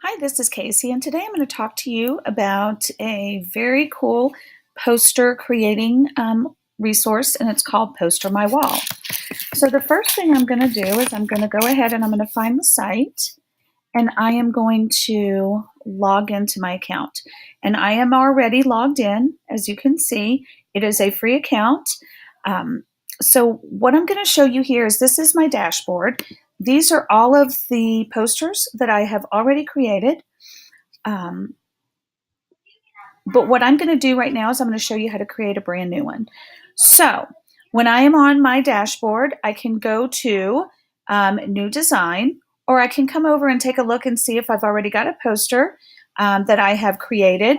Hi, this is Casey, and today I'm going to talk to you about a very cool poster creating resource, and it's called Poster My Wall. So the first thing I'm going to do is I'm going to go ahead and I'm going to find the site, and I am going to log into my account. And I am already logged in, as you can see. It is a free account. Um, so what I'm going to show you here is this is my dashboard. These are all of the posters that I have already created. Um, but what I'm going to do right now is I'm going to show you how to create a brand new one. So when I am on my dashboard, I can go to New Design, or I can come over and take a look and see if I've already got a poster that I have created,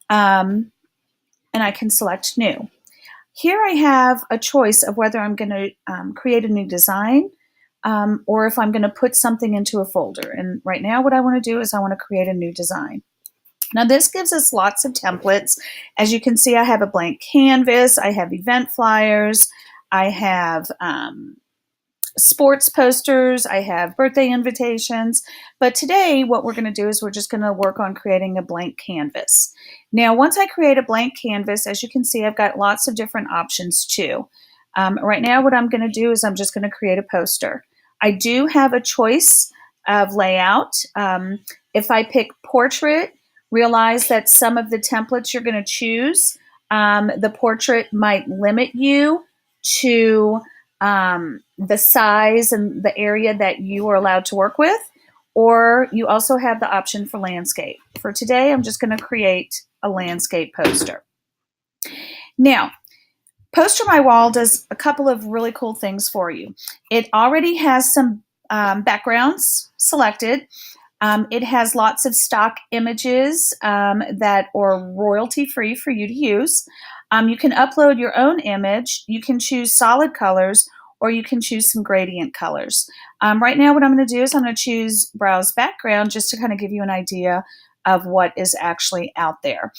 and I can select New. Here I have a choice of whether I'm going to create a new design or if I'm going to put something into a folder. And right now what I want to do is I want to create a new design. Now this gives us lots of templates. As you can see, I have a blank canvas, I have event flyers, I have sports posters, I have birthday invitations. But today what we're going to do is we're just going to work on creating a blank canvas. Now once I create a blank canvas, as you can see, I've got lots of different options too. Right now what I'm going to do is I'm just going to create a poster. I do have a choice of layout. If I pick portrait, realize that some of the templates you're going to choose, the portrait might limit you to the size and the area that you are allowed to work with, or you also have the option for landscape. For today, I'm just going to create a landscape poster. Now, Poster My Wall does a couple of really cool things for you. It already has some backgrounds selected. It has lots of stock images that are royalty free for you to use. You can upload your own image. You can choose solid colors, or you can choose some gradient colors. Right now what I'm going to do is I'm going to choose Browse Background just to kind of give you an idea of what is actually out there.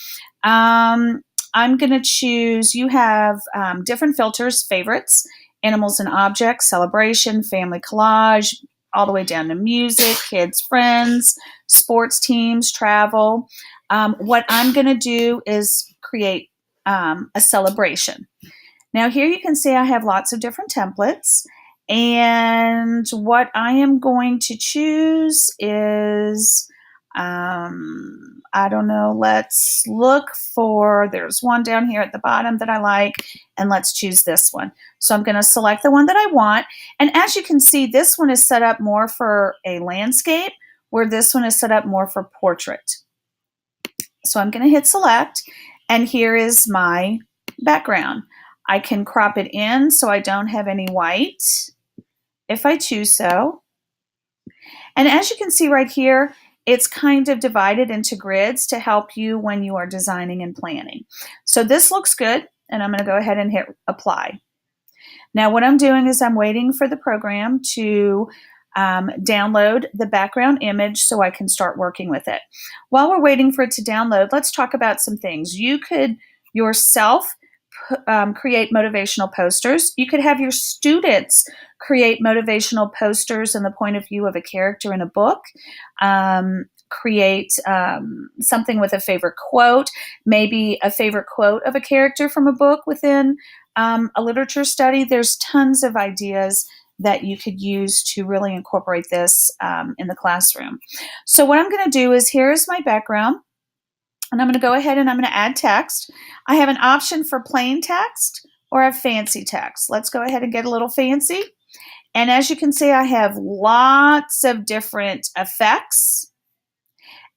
I'm going to choose, you have different filters, favorites, animals and objects, celebration, family collage, all the way down to music, kids, friends, sports teams, travel. What I'm going to do is create a celebration. Now here you can see I have lots of different templates, and what I am going to choose is, I don't know, let's look for, there's one down here at the bottom that I like, and let's choose this one. So I'm going to select the one that I want, and as you can see, this one is set up more for a landscape, where this one is set up more for portrait. So I'm going to hit select, and here is my background. I can crop it in so I don't have any white if I choose so. And as you can see right here, it's kind of divided into grids to help you when you are designing and planning. So this looks good, and I'm going to go ahead and hit apply. Now what I'm doing is I'm waiting for the program to download the background image so I can start working with it. While we're waiting for it to download, let's talk about some things. You could yourself create motivational posters. You could have your students create motivational posters in the point of view of a character in a book. Create something with a favorite quote, maybe a favorite quote of a character from a book within a literature study. There's tons of ideas that you could use to really incorporate this in the classroom. So what I'm going to do is, here's my background, and I'm going to go ahead and I'm going to add text. I have an option for plain text or a fancy text. Let's go ahead and get a little fancy. And as you can see, I have lots of different effects,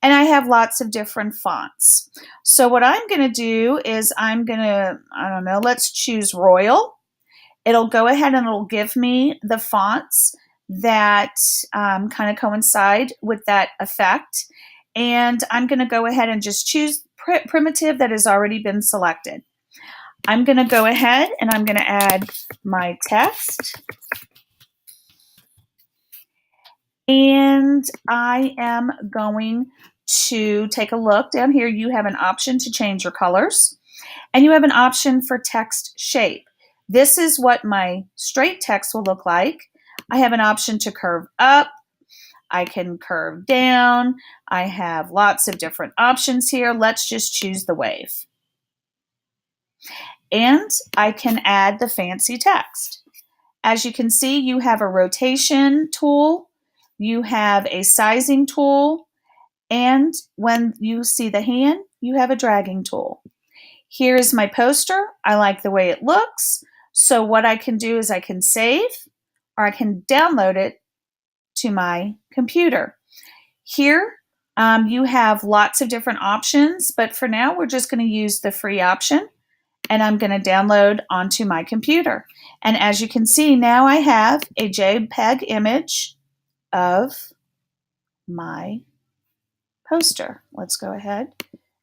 and I have lots of different fonts. So what I'm going to do is I'm going to, I don't know, let's choose Royal. It'll go ahead and it'll give me the fonts that kind of coincide with that effect. And I'm going to go ahead and just choose primitive that has already been selected. I'm going to go ahead and I'm going to add my text. And I am going to take a look down here. You have an option to change your colors, and you have an option for text shape. This is what my straight text will look like. I have an option to curve up. I can curve down. I have lots of different options here. Let's just choose the wave. And I can add the fancy text. As you can see, you have a rotation tool, you have a sizing tool, and when you see the hand, you have a dragging tool. Here is my poster. I like the way it looks. So what I can do is I can save or I can download it to my computer. Here, you have lots of different options, but for now, we're just going to use the free option, and I'm going to download onto my computer. And as you can see, now I have a JPEG image of my poster. Let's go ahead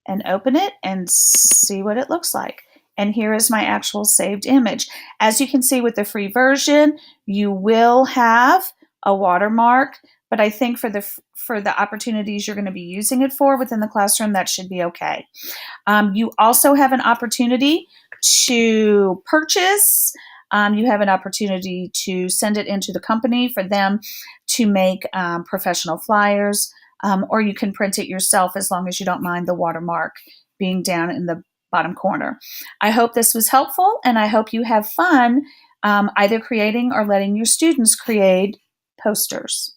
and open it and see what it looks like. And here is my actual saved image. As you can see with the free version, you will have a watermark, but I think for the opportunities you're going to be using it for within the classroom, that should be okay. You also have an opportunity to purchase. You have an opportunity to send it into the company for them to make professional flyers, or you can print it yourself as long as you don't mind the watermark being down in the bottom corner. I hope this was helpful, and I hope you have fun either creating or letting your students create posters.